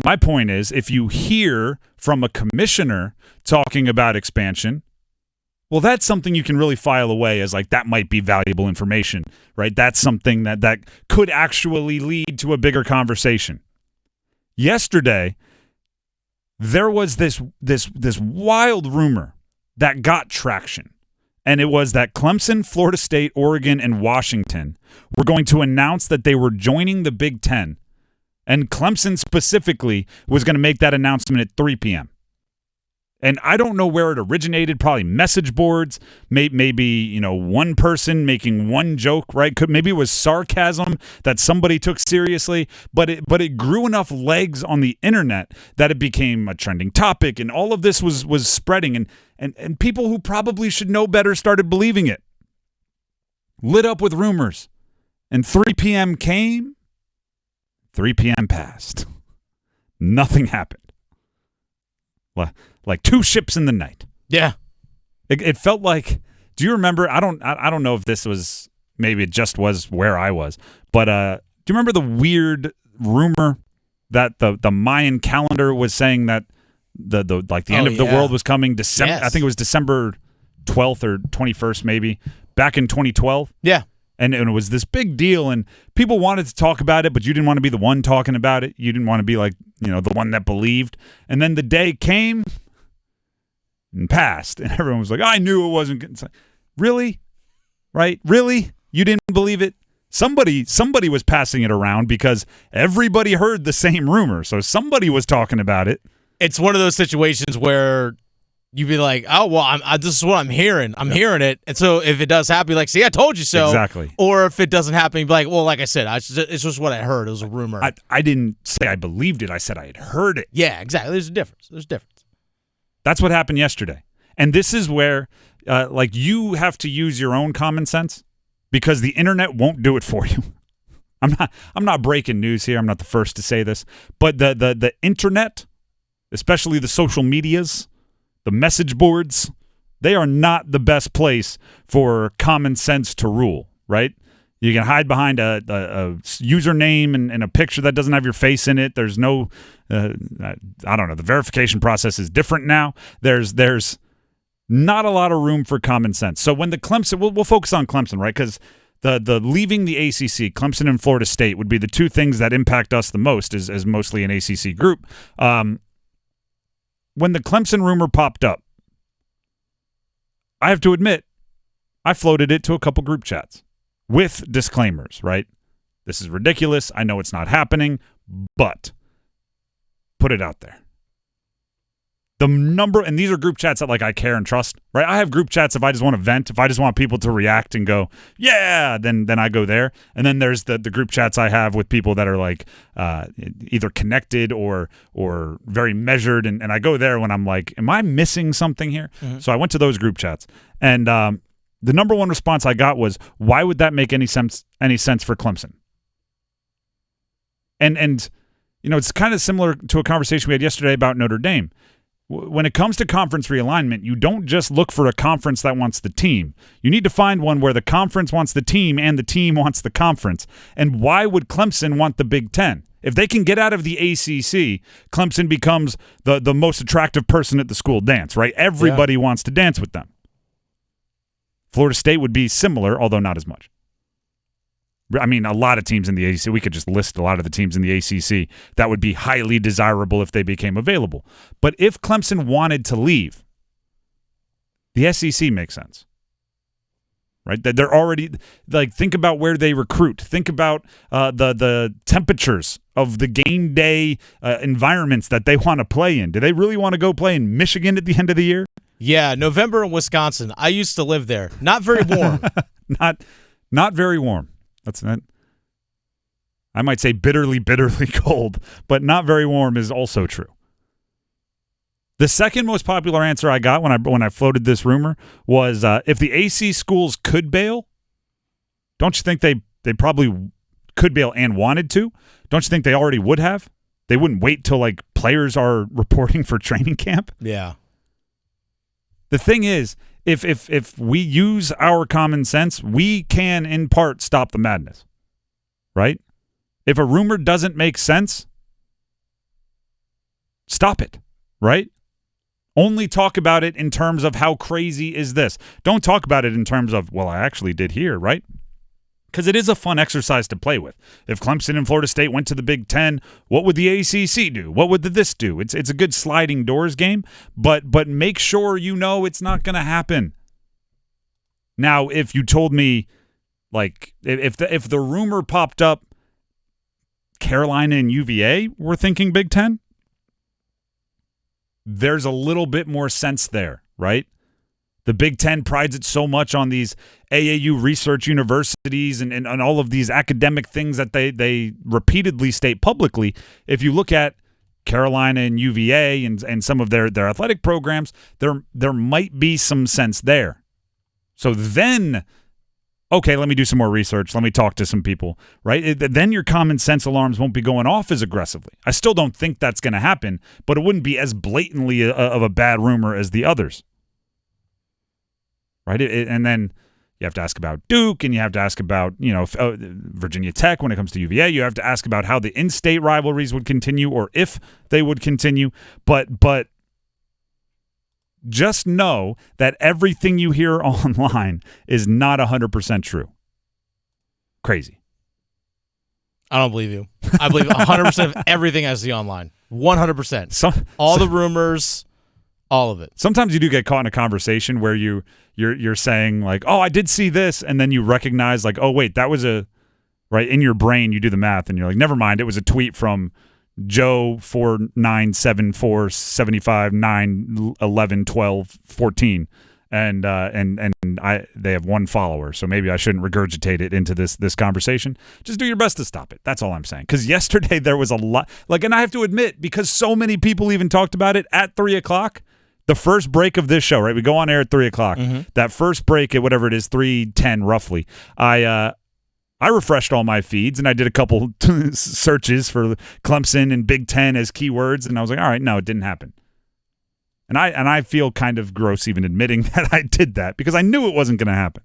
My point is, if you hear from a commissioner talking about expansion, well, that's something you can really file away as like that might be valuable information, right? That's something that could actually lead to a bigger conversation. Yesterday, there was this wild rumor that got traction, and it was that Clemson, Florida State, Oregon, and Washington were going to announce that they were joining the Big Ten, and Clemson specifically was going to make that announcement at 3 p.m. And I don't know where it originated, probably message boards, maybe one person making one joke, right? Maybe it was sarcasm that somebody took seriously, but it grew enough legs on the internet that it became a trending topic, and all of this was spreading, and people who probably should know better started believing it. Lit up with rumors. And 3 p.m. came, 3 p.m. passed. Nothing happened. Like two ships in the night. Yeah. It felt like, do you remember, I don't know if this was, maybe it just was where I was, but do you remember the weird rumor that the Mayan calendar was saying that the end of the world was coming December? Yes. I think it was December 12th or 21st maybe, back in 2012. Yeah. And it was this big deal, and people wanted to talk about it, but you didn't want to be the one talking about it. You didn't want to be like, the one that believed. And then the day came and passed, and everyone was like, I knew it wasn't good. It's like, really? Right? Really? You didn't believe it? Somebody was passing it around because everybody heard the same rumor, so somebody was talking about it. It's one of those situations where you'd be like, oh, well, this is what I'm hearing. I'm hearing it. And so if it does happen, you're like, see, I told you so. Exactly. Or if it doesn't happen, you'd be like, well, like I said, it's just what I heard. It was a rumor. I didn't say I believed it. I said I had heard it. Yeah, exactly. There's a difference. That's what happened yesterday. And this is where, you have to use your own common sense because the internet won't do it for you. I'm not breaking news here. I'm not the first to say this. But the internet, especially the social medias, the message boards, they are not the best place for common sense to rule, right? You can hide behind a username and a picture that doesn't have your face in it. There's no, I don't know, the verification process is different now. There's not a lot of room for common sense. So when the Clemson, we'll focus on Clemson, right? Because the leaving the ACC, Clemson and Florida State would be the two things that impact us the most as mostly an ACC group. When the Clemson rumor popped up, I have to admit, I floated it to a couple group chats with disclaimers, right? This is ridiculous. I know it's not happening, but put it out there. And these are group chats that I care and trust, right? I have group chats if I just want to vent, if I just want people to react and go, yeah, then I go there. And then there's the group chats I have with people that are either connected or very measured. And I go there when I'm like, am I missing something here? Mm-hmm. So I went to those group chats. And the number one response I got was, why would that make any sense for Clemson? And it's kind of similar to a conversation we had yesterday about Notre Dame. When it comes to conference realignment, you don't just look for a conference that wants the team. You need to find one where the conference wants the team and the team wants the conference. And why would Clemson want the Big Ten? If they can get out of the ACC, Clemson becomes the most attractive person at the school dance, right? Everybody wants to dance with them. Florida State would be similar, although not as much. I mean, a lot of teams in the ACC, we could just list a lot of the teams in the ACC that would be highly desirable if they became available. But if Clemson wanted to leave, the SEC makes sense, right? They're already, think about where they recruit. Think about the temperatures of the game day environments that they want to play in. Do they really want to go play in Michigan at the end of the year? Yeah, November in Wisconsin. I used to live there. Not very warm. Not very warm. That's not. I might say bitterly cold, but not very warm is also true. The second most popular answer I got when I floated this rumor was if the AC schools could bail, don't you think they probably could bail and wanted to? Don't you think they already would have? They wouldn't wait till players are reporting for training camp? Yeah. The thing is, if we use our common sense, we can, in part, stop the madness, right? If a rumor doesn't make sense, Stop it, right? Only talk about it in terms of how crazy is this. Don't talk about it in terms of, well, I actually did here, right? Because it is a fun exercise to play with. If Clemson and Florida State went to the Big Ten, what would the ACC do? What would this do? It's a good sliding doors game, but make sure you know it's not going to happen. Now, if you told me, like, if the rumor popped up, Carolina and UVA were thinking Big Ten, there's a little bit more sense there, right? The Big Ten prides it so much on these AAU research universities and all of these academic things that they repeatedly state publicly. If you look at Carolina and UVA and some of their athletic programs, there might be some sense there. So then, okay, let me do some more research. Let me talk to some people, right? Then your common sense alarms won't be going off as aggressively. I still don't think that's going to happen, but it wouldn't be as blatantly of a bad rumor as the others. Right, and then you have to ask about Duke, and you have to ask about Virginia Tech when it comes to UVA. You have to ask about how the in-state rivalries would continue, or if they would continue. But just know that everything you hear online is not 100% true. Crazy. I don't believe you. I believe 100% of everything I see online. 100%. All the rumors. All of it. Sometimes you do get caught in a conversation where you're saying like, oh, I did see this, and then you recognize like, oh wait, that was right in your brain. You do the math, and you're like, never mind, it was a tweet from Joe 497475911214, and they have one follower, so maybe I shouldn't regurgitate it into this conversation. Just do your best to stop it. That's all I'm saying. Because yesterday there was a lot, and I have to admit, because so many people even talked about it at 3:00. The first break of this show, right? We go on air at 3:00. Mm-hmm. That first break at whatever it is, 3:10 roughly. I refreshed all my feeds, and I did a couple searches for Clemson and Big Ten as keywords, and I was like, all right, no, it didn't happen. And I feel kind of gross even admitting that I did that, because I knew it wasn't going to happen.